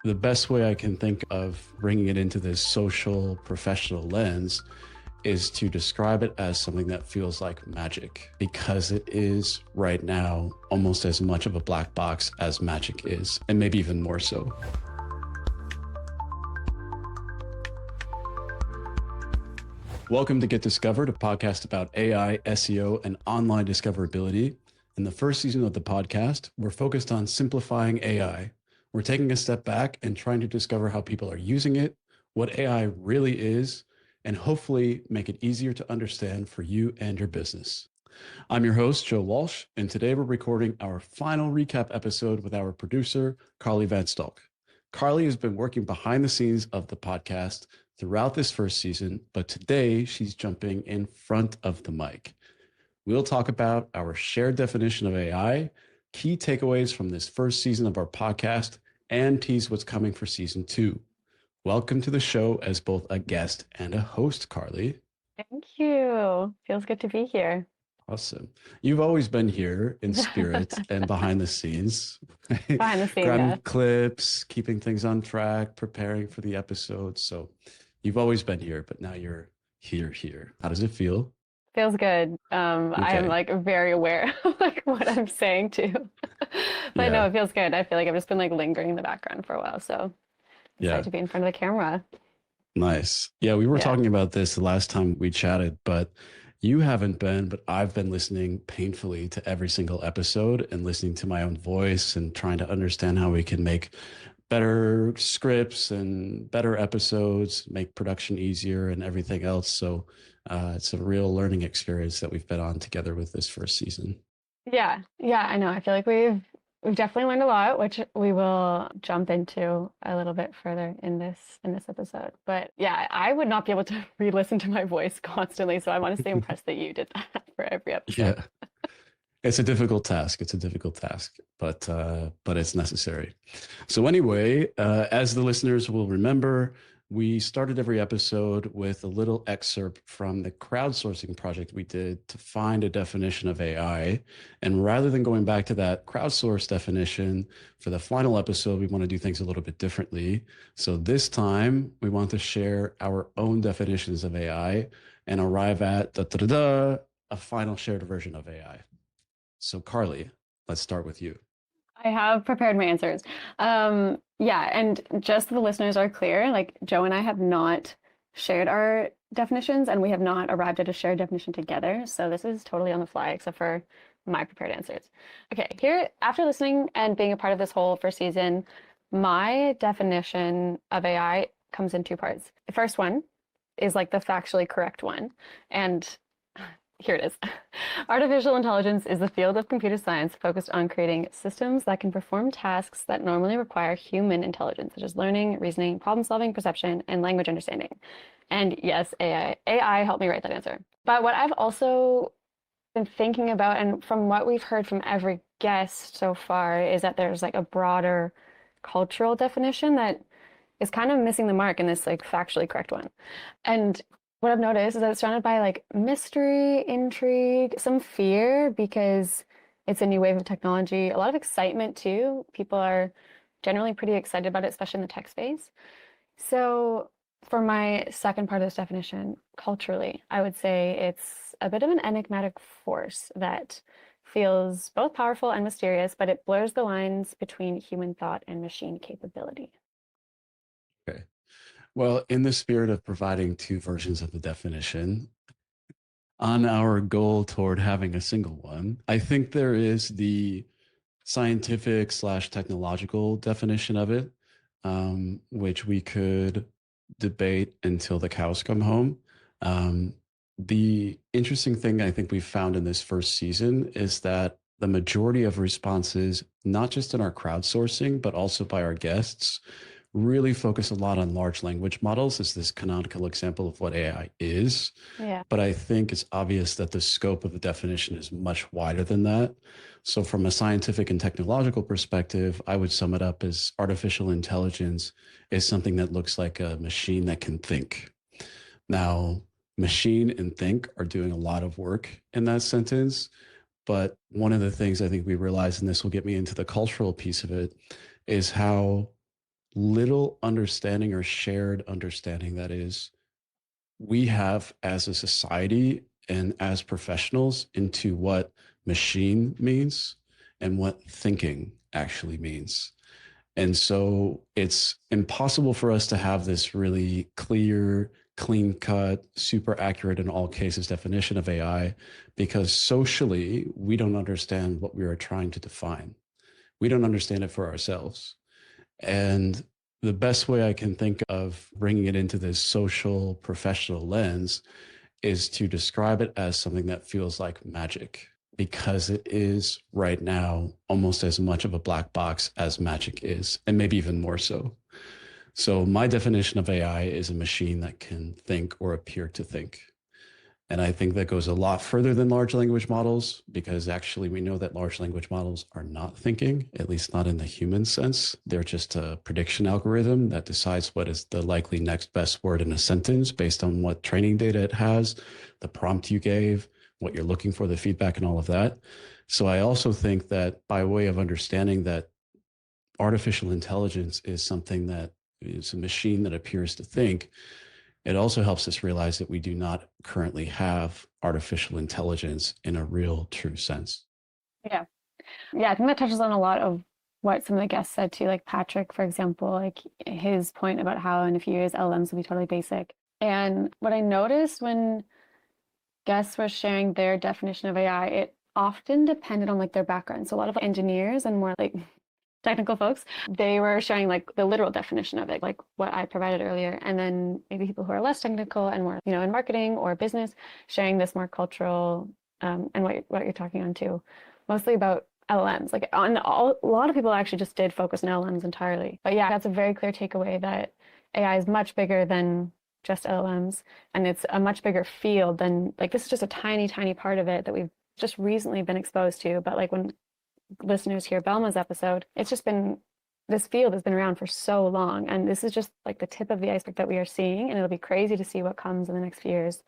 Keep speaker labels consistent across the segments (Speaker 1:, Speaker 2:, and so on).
Speaker 1: The best way I can think of bringing it into this social professional lens is to describe it as something that feels like magic, because it is right now almost as much of a black box as magic is, and maybe even more so. Welcome to Get Discovered, a podcast about AI, SEO, and online discoverability. In the first season of the podcast, we're focused on simplifying AI. We're taking a step back and trying to discover how people are using it, what AI really is, and hopefully make it easier to understand for you and your business. I'm your host, Joe Walsh, and today we're recording our final recap episode with our producer, Carli Van Stolk. Carli has been working behind the scenes of the podcast throughout this first season, but today she's jumping in front of the mic. We'll talk about our shared definition of AI, key takeaways from this first season of our podcast, and tease what's coming for season 2. Welcome to the show as both a guest and a host, Carli.
Speaker 2: Thank you. Feels good to be here.
Speaker 1: Awesome. You've always been here in spirit and behind the scenes,
Speaker 2: Behind the scenes,
Speaker 1: grabbing
Speaker 2: yeah.
Speaker 1: clips, keeping things on track, preparing for the episodes. So you've always been here, but now you're here. How does it feel?
Speaker 2: Feels good. I am
Speaker 1: Okay.
Speaker 2: like very aware of like what I'm saying too. But no,
Speaker 1: Yeah.
Speaker 2: it feels good. I feel like I've just been like lingering in the background for a while. So excited
Speaker 1: Yeah.
Speaker 2: to be in front of the camera.
Speaker 1: Nice. Yeah. We were
Speaker 2: Yeah.
Speaker 1: talking about this the last time we chatted, but you haven't been, but I've been listening painfully to every single episode and listening to my own voice and trying to understand how we can make better scripts and better episodes, make production easier and everything else. So it's a real learning experience that we've been on together with this first season.
Speaker 2: Yeah. Yeah, I know. I feel like we've definitely learned a lot, which we will jump into a little bit further in this episode. But yeah, I would not be able to re-listen to my voice constantly, so I'm honestly impressed that you did that for every episode.
Speaker 1: Yeah, it's a difficult task. It's a difficult task, but it's necessary. So anyway, as the listeners will remember, we started every episode with a little excerpt from the crowdsourcing project we did to find a definition of AI. And rather than going back to that crowdsourced definition for the final episode, we want to do things a little bit differently. So this time, we want to share our own definitions of AI and arrive at a final shared version of AI. So Carli, let's start with you.
Speaker 2: I have prepared my answers. Yeah, and just so the listeners are clear, like Joe and I have not shared our definitions and we have not arrived at a shared definition together. So this is totally on the fly, except for my prepared answers. Okay, here, after listening and being a part of this whole first season, my definition of AI comes in two parts. The first one is like the factually correct one. And here it is. Artificial intelligence is the field of computer science focused on creating systems that can perform tasks that normally require human intelligence, such as learning, reasoning, problem solving, perception, and language understanding. And yes, AI helped me write that answer. But what I've also been thinking about, and from what we've heard from every guest so far, is that there's like a broader cultural definition that is kind of missing the mark in this like factually correct one. And what I've noticed is that it's surrounded by like mystery, intrigue, some fear because it's a new wave of technology, a lot of excitement too. People are generally pretty excited about it, especially in the tech space. So, for my second part of this definition, culturally, I would say it's a bit of an enigmatic force that feels both powerful and mysterious, but it blurs the lines between human thought and machine capability.
Speaker 1: Okay. Well, in the spirit of providing two versions of the definition, on our goal toward having a single one, I think there is the scientific slash technological definition of it, which we could debate until the cows come home. Um, the interesting thing I think we found in this first season is that the majority of responses, not just in our crowdsourcing, but also by our guests, really focus a lot on large language models as this canonical example of what AI is.
Speaker 2: Yeah.
Speaker 1: But I think it's obvious that the scope of the definition is much wider than that. So, from a scientific and technological perspective, I would sum it up as artificial intelligence is something that looks like a machine that can think. Now, machine and think are doing a lot of work in that sentence. But one of the things I think we realize, and this will get me into the cultural piece of it, is how little understanding or shared understanding that is we have as a society and as professionals into what machine means and what thinking actually means. And so it's impossible for us to have this really clear, clean cut, super accurate in all cases definition of AI because socially, we don't understand what we are trying to define. We don't understand it for ourselves. And the best way I can think of bringing it into this social professional lens is to describe it as something that feels like magic because it is right now almost as much of a black box as magic is, and maybe even more so. So, my definition of AI is a machine that can think or appear to think. And I think that goes a lot further than large language models because actually we know that large language models are not thinking, at least not in the human sense. They're just a prediction algorithm that decides what is the likely next best word in a sentence based on what training data it has, the prompt you gave, what you're looking for, the feedback, and all of that. So I also think that by way of understanding that artificial intelligence is something that is a machine that appears to think, it also helps us realize that we do not currently have artificial intelligence in a real, true sense.
Speaker 2: Yeah. Yeah, I think that touches on a lot of what some of the guests said too, like Patrick, for example, like his point about how in a few years LLMs will be totally basic. And what I noticed when guests were sharing their definition of AI, it often depended on like their background. So a lot of engineers and more like technical folks, they were sharing like the literal definition of it, like what I provided earlier. And then maybe people who are less technical and more, in marketing or business, sharing this more cultural and what you're talking on too, mostly about LLMs. Like a lot of people actually just did focus on LLMs entirely. But yeah, that's a very clear takeaway that AI is much bigger than just LLMs, and it's a much bigger field than like this is just a tiny, tiny part of it that we've just recently been exposed to. But like when listeners hear Belma's episode, it's just been this field has been around for so long, and this is just like the tip of the iceberg that we are seeing, and it'll be crazy to see what comes in the next few years,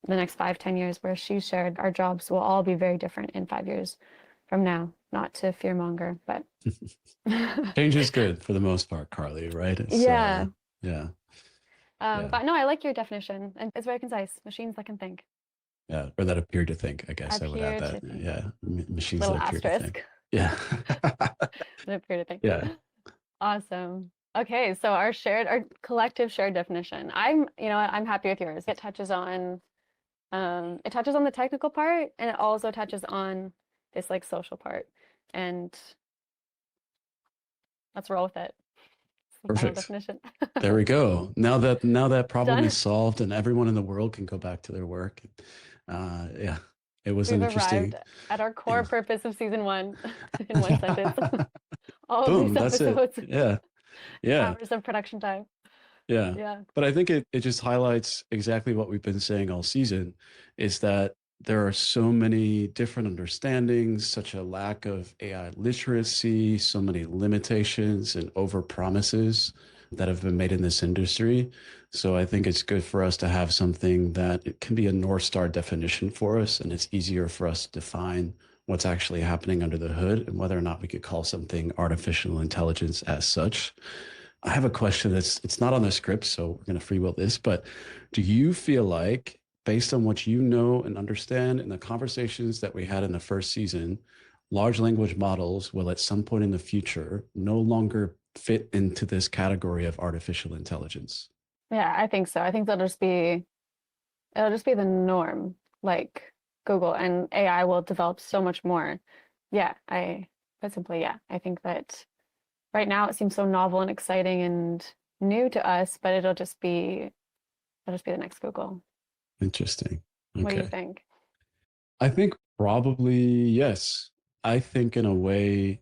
Speaker 2: the next 5-10 years, where she shared our jobs will all be very different in 5 years from now. Not to fearmonger, but
Speaker 1: Change is good for the most part, Carli, right?
Speaker 2: Yeah.
Speaker 1: Yeah.
Speaker 2: But no, I like your definition, and it's very concise. Machines that can think.
Speaker 1: Yeah, or that appear to think, I guess I would add
Speaker 2: Appear
Speaker 1: that.
Speaker 2: to think.
Speaker 1: Yeah, machines
Speaker 2: Little
Speaker 1: that appear to think.
Speaker 2: asterisk.
Speaker 1: Yeah.
Speaker 2: That appear to think.
Speaker 1: Yeah.
Speaker 2: Awesome. Okay, so our collective shared definition. I'm happy with yours. It touches on the technical part, and it also touches on this like social part. And let's roll with it. It's the final
Speaker 1: Perfect.
Speaker 2: definition.
Speaker 1: There we go. Now that problem
Speaker 2: Done.
Speaker 1: is solved and everyone in the world can go back to their work. Yeah, it was
Speaker 2: We've
Speaker 1: an interesting.
Speaker 2: arrived at our core
Speaker 1: Yeah.
Speaker 2: purpose of season 1 in one sentence. All of
Speaker 1: Boom,
Speaker 2: these
Speaker 1: that's it.
Speaker 2: episodes,
Speaker 1: Yeah.
Speaker 2: hours of production time.
Speaker 1: Yeah.
Speaker 2: Yeah.
Speaker 1: But I think it just highlights exactly what we've been saying all season is that there are so many different understandings, such a lack of AI literacy, so many limitations and over promises that have been made in this industry. So I think it's good for us to have something that it can be a North Star definition for us, and it's easier for us to define what's actually happening under the hood and whether or not we could call something artificial intelligence as such. I have a question it's not on the script, so we're going to freewheel this, but do you feel like, based on what you know and understand in the conversations that we had in the first season, large language models will at some point in the future no longer fit into this category of artificial intelligence?
Speaker 2: Yeah, I think so. I think it'll just be the norm, like Google, and AI will develop so much more. Yeah, but simply, yeah, I think that right now it seems so novel and exciting and new to us, but it'll just be the next Google.
Speaker 1: Interesting.
Speaker 2: What do you
Speaker 1: Okay.
Speaker 2: think?
Speaker 1: I think probably yes. I think in a way,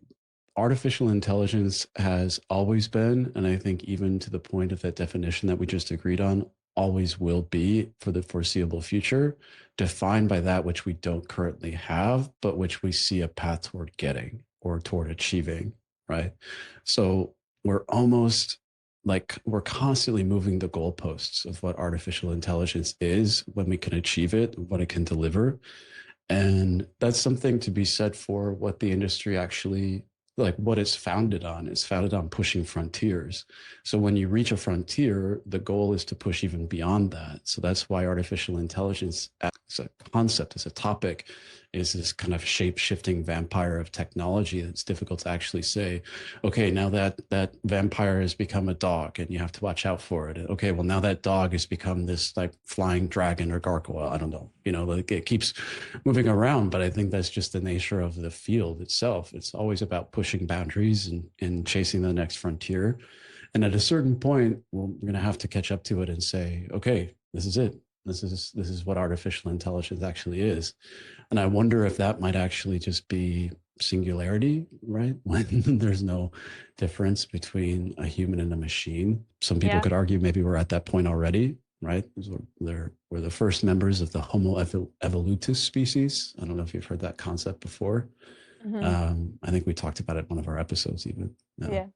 Speaker 1: artificial intelligence has always been, and I think even to the point of that definition that we just agreed on, always will be for the foreseeable future, defined by that which we don't currently have, but which we see a path toward getting or toward achieving, right? So we're almost like we're constantly moving the goalposts of what artificial intelligence is, when we can achieve it, what it can deliver. And that's something to be said for what the industry actually like what it's founded on. It's founded on pushing frontiers. So when you reach a frontier, the goal is to push even beyond that. So that's why artificial intelligence as a concept, as a topic, is this kind of shape-shifting vampire of technology that's difficult to actually say, okay, now that vampire has become a dog and you have to watch out for it. Okay, well, now that dog has become this like flying dragon or gargoyle. I don't know. Like it keeps moving around, but I think that's just the nature of the field itself. It's always about pushing boundaries and chasing the next frontier. And at a certain point, we're going to have to catch up to it and say, okay, this is it. This is what artificial intelligence actually is. And I wonder if that might actually just be singularity, right? When there's no difference between a human and a machine. Some people
Speaker 2: Yeah.
Speaker 1: could argue maybe we're at that point already, right? We're the first members of the Homo evolutus species. I don't know if you've heard that concept before.
Speaker 2: Hmm.
Speaker 1: I think we talked about it in one of our episodes even. No.
Speaker 2: Yeah.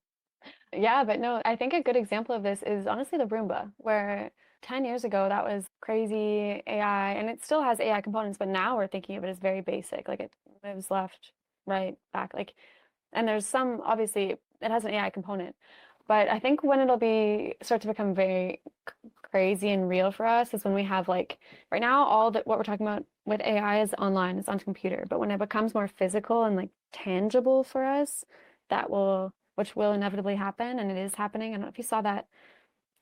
Speaker 2: Yeah, but no, I think a good example of this is honestly the Roomba, where 10 years ago that was crazy AI, and it still has AI components, but now we're thinking of it as very basic. Like it moves left, right, back. Like, and there's some, obviously, it has an AI component. But I think when it'll be start to become very crazy and real for us is when we have like right now all that what we're talking about with AI is online, it's on the computer. But when it becomes more physical and like tangible for us, that will which will inevitably happen, and it is happening. I don't know if you saw that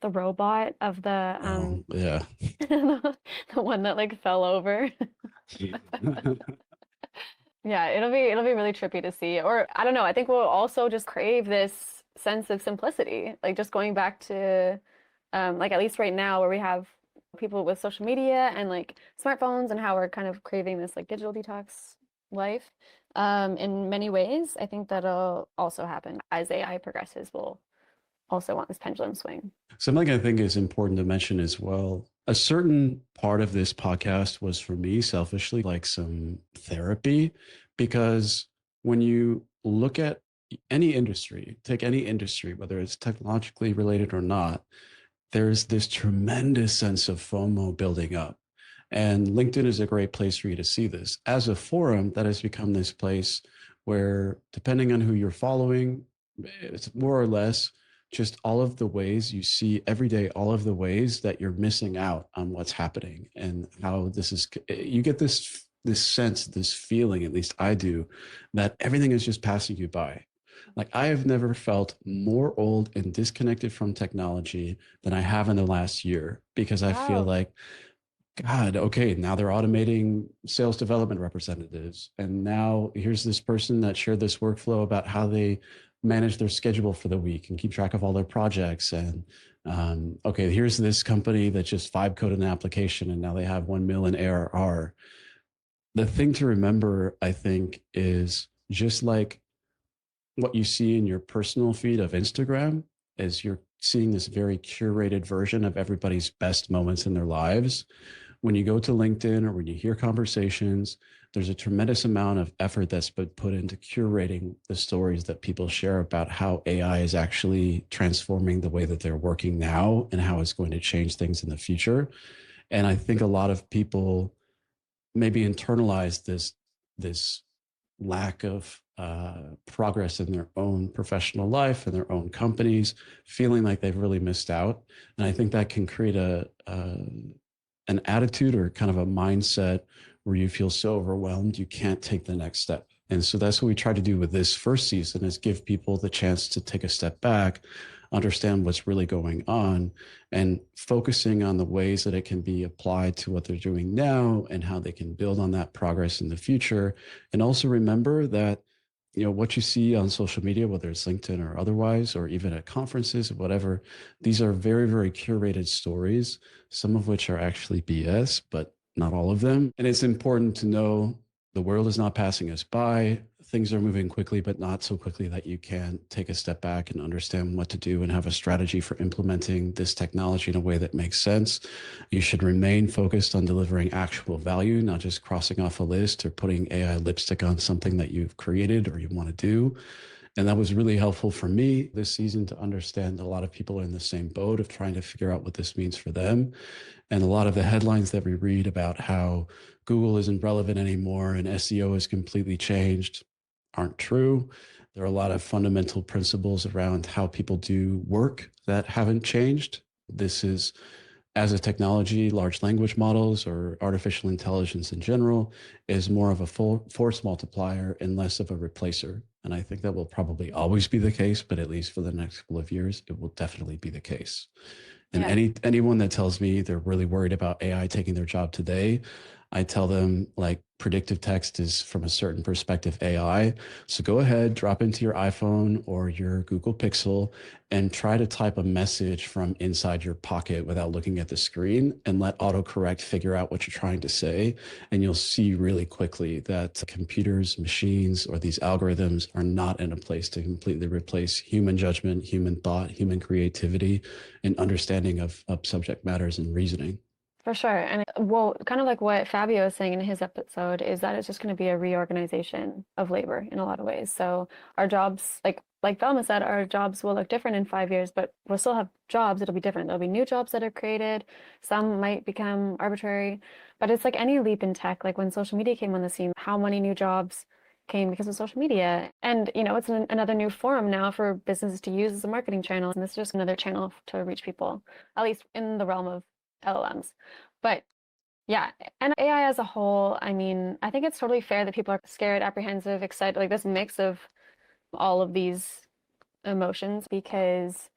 Speaker 2: the robot of the
Speaker 1: Yeah.
Speaker 2: the one that like fell over. Yeah, it'll be really trippy to see. Or I don't know, I think we'll also just crave this sense of simplicity. Like just going back to like at least right now where we have people with social media and like smartphones and how we're kind of craving this like digital detox life. In many ways, I think that'll also happen as AI progresses. We'll also want this pendulum swing.
Speaker 1: Something I think is important to mention as well. A certain part of this podcast was for me selfishly like some therapy, because when you look at any industry, take any industry, whether it's technologically related or not, there's this tremendous sense of FOMO building up. And LinkedIn is a great place for you to see this. As a forum, that has become this place where, depending on who you're following, it's more or less just all of the ways you see every day, all of the ways that you're missing out on what's happening and how this is, you get this sense, this feeling, at least I do, that everything is just passing you by. Like I have never felt more old and disconnected from technology than I have in the last year, because I feel
Speaker 2: Wow.
Speaker 1: like, God, okay, now they're automating sales development representatives. And now here's this person that shared this workflow about how they manage their schedule for the week and keep track of all their projects. And okay, here's this company that just vibe coded an application and now they have 1 million ARR. The thing to remember, I think, is just like what you see in your personal feed of Instagram is you're seeing this very curated version of everybody's best moments in their lives. When you go to LinkedIn or when you hear conversations, there's a tremendous amount of effort that's been put into curating the stories that people share about how AI is actually transforming the way that they're working now and how it's going to change things in the future. And I think a lot of people maybe internalize this lack of progress in their own professional life and their own companies, feeling like they've really missed out. And I think that can create an attitude or kind of a mindset where you feel so overwhelmed you can't take the next step. And so that's what we try to do with this first season, is give people the chance to take a step back, understand what's really going on, and focusing on the ways that it can be applied to what they're doing now and how they can build on that progress in the future. And also remember that what you see on social media, whether it's LinkedIn or otherwise, or even at conferences or whatever, these are very, very curated stories, some of which are actually BS, but not all of them. And it's important to know the world is not passing us by. Things are moving quickly, but not so quickly that you can't take a step back and understand what to do and have a strategy for implementing this technology in a way that makes sense. You should remain focused on delivering actual value, not just crossing off a list or putting AI lipstick on something that you've created or you want to do. And that was really helpful for me this season to understand a lot of people are in the same boat of trying to figure out what this means for them. And a lot of the headlines that we read about how Google isn't relevant anymore and SEO has completely changed aren't true. There are a lot of fundamental principles around how people do work that haven't changed. This is, as a technology, large language models or artificial intelligence in general is more of a full force multiplier and less of a replacer. And I think that will probably always be the case, but at least for the next couple of years, it will definitely be the case. And
Speaker 2: Yeah.
Speaker 1: anyone that tells me they're really worried about AI taking their job today, I tell them like predictive text is from a certain perspective AI. So go ahead, drop into your iPhone or your Google Pixel and try to type a message from inside your pocket without looking at the screen and let autocorrect figure out what you're trying to say. And you'll see really quickly that computers, machines, or these algorithms are not in a place to completely replace human judgment, human thought, human creativity, and understanding of subject matters and reasoning.
Speaker 2: For sure. And well, kind of like what Fabio was saying in his episode, is that it's just going to be a reorganization of labor in a lot of ways. So our jobs, like Velma said, our jobs will look different in 5 years, but we'll still have jobs. It'll be different. There'll be new jobs that are created. Some might become arbitrary, but it's like any leap in tech. Like when social media came on the scene, how many new jobs came because of social media? And it's another new forum now for businesses to use as a marketing channel. And this is just another channel to reach people, at least in the realm of LLMs. But yeah, and AI as a whole, I mean, I think it's totally fair that people are scared, apprehensive, excited, like this mix of all of these emotions because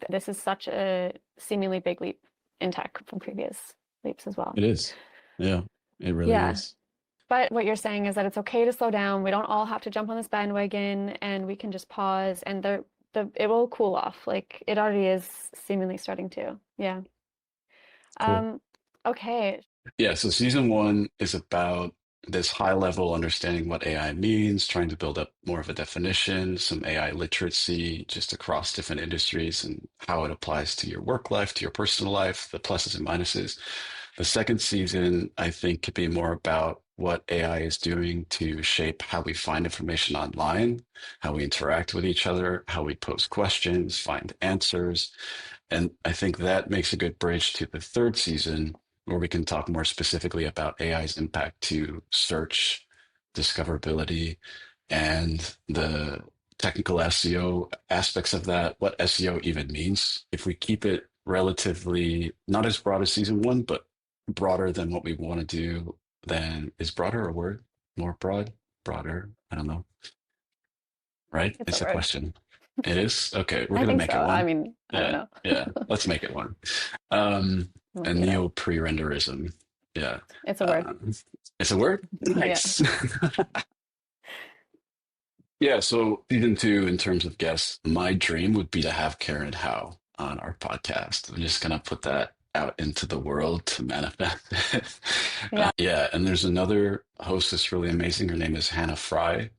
Speaker 2: this is such a seemingly big leap in tech from previous leaps as well.
Speaker 1: It is. Yeah, it really
Speaker 2: Yeah,
Speaker 1: is.
Speaker 2: but what you're saying is that it's okay to slow down. We don't all have to jump on this bandwagon and we can just pause and it will cool off. Like it already is seemingly starting to. Yeah.
Speaker 1: Cool.
Speaker 2: Um, okay.
Speaker 1: Yeah, so season one is about this high level understanding what AI means, trying to build up more of a definition, some AI literacy just across different industries and how it applies to your work life, to your personal life, the pluses and minuses. The second season, I think, could be more about what AI is doing to shape how we find information online, how we interact with each other, how we pose questions, find answers. And I think that makes a good bridge to the third season, where we can talk more specifically about AI's impact to search, discoverability, and the technical SEO aspects of that, what SEO even means. If we keep it relatively not as broad as season one, but broader than what we want to do, then is broader a word? More broad? Broader? I don't know. Right?
Speaker 2: It's a
Speaker 1: It's a
Speaker 2: word.
Speaker 1: question. It is? Okay, we're
Speaker 2: I
Speaker 1: gonna
Speaker 2: think
Speaker 1: make
Speaker 2: so.
Speaker 1: it
Speaker 2: I
Speaker 1: one.
Speaker 2: mean, I don't
Speaker 1: Yeah,
Speaker 2: know.
Speaker 1: yeah. Let's make it one. Um,
Speaker 2: We'll
Speaker 1: a
Speaker 2: make it up.
Speaker 1: neo-pre-renderism. Yeah.
Speaker 2: It's a word.
Speaker 1: Um, it's a word?
Speaker 2: Yeah.
Speaker 1: Nice. Yeah, so season two, in terms of guests, my dream would be to have Karen Howe on our podcast. I'm just gonna put that out into the world to manifest it.
Speaker 2: Yeah.
Speaker 1: Yeah, and there's another host that's really amazing. Her name is Hannah Fry.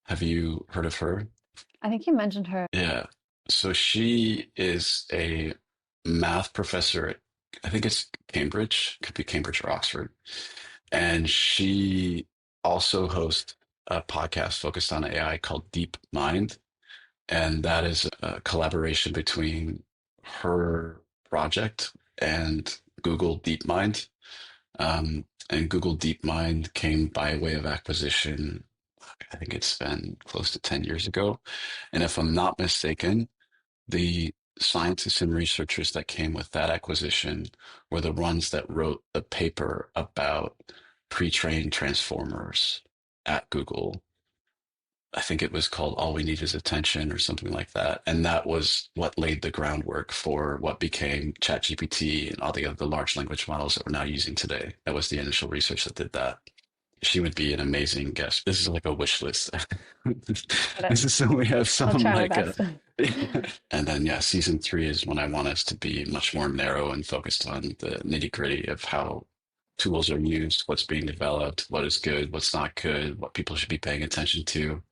Speaker 1: Have you heard of her?
Speaker 2: I think you mentioned her.
Speaker 1: Yeah. So she is a math professor at, I think it's Cambridge, could be Cambridge or Oxford. And she also hosts a podcast focused on AI called Deep Mind. And that is a collaboration between her project and Google DeepMind. And Google DeepMind came by way of acquisition. I think it's been close to 10 years ago. And if I'm not mistaken, the scientists and researchers that came with that acquisition were the ones that wrote the paper about pre-trained transformers at Google. I think it was called All We Need Is Attention or something like that. And that was what laid the groundwork for what became ChatGPT and all the other large language models that we're now using today. That was the initial research that did that. She would be an amazing guest. This is like a wish list.
Speaker 2: But
Speaker 1: This is so we have
Speaker 2: I'll
Speaker 1: some
Speaker 2: try my
Speaker 1: like
Speaker 2: best.
Speaker 1: and then yeah, season three is when I want us to be much more narrow and focused on the nitty gritty of how tools are used, what's being developed, what is good, what's not good, what people should be paying attention to.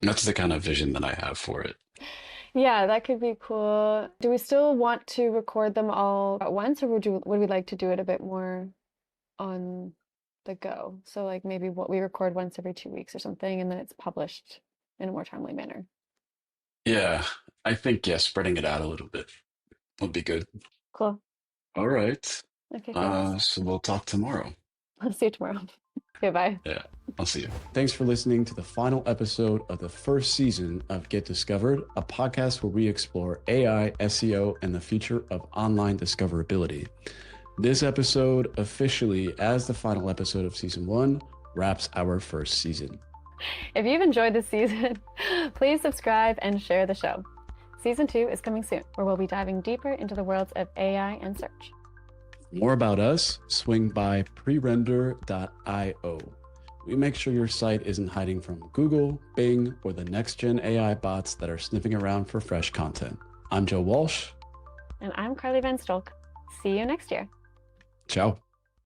Speaker 1: And that's the kind of vision that I have for it.
Speaker 2: Yeah, that could be cool. Do we still want to record them all at once, or would we like to do it a bit more on the go? So like maybe what we record once every 2 weeks or something, and then it's published in a more timely manner.
Speaker 1: Yeah, I think yeah, spreading it out a little bit would be good.
Speaker 2: Cool.
Speaker 1: All right.
Speaker 2: Okay, thanks.
Speaker 1: So we'll talk tomorrow.
Speaker 2: I'll see you tomorrow. Okay, bye.
Speaker 1: Yeah. I'll see you. Thanks for listening to the final episode of the first season of Get Discovered, a podcast where we explore AI, SEO, and the future of online discoverability. This episode, officially as the final episode of season 1, wraps our first season.
Speaker 2: If you've enjoyed this season, please subscribe and share the show. Season 2 is coming soon, where we'll be diving deeper into the worlds of AI and search.
Speaker 1: More about us, swing by Prerender.io. We make sure your site isn't hiding from Google, Bing, or the next-gen AI bots that are sniffing around for fresh content. I'm Joe Walsh.
Speaker 2: And I'm Carli Van Stolk. See you next year.
Speaker 1: Ciao.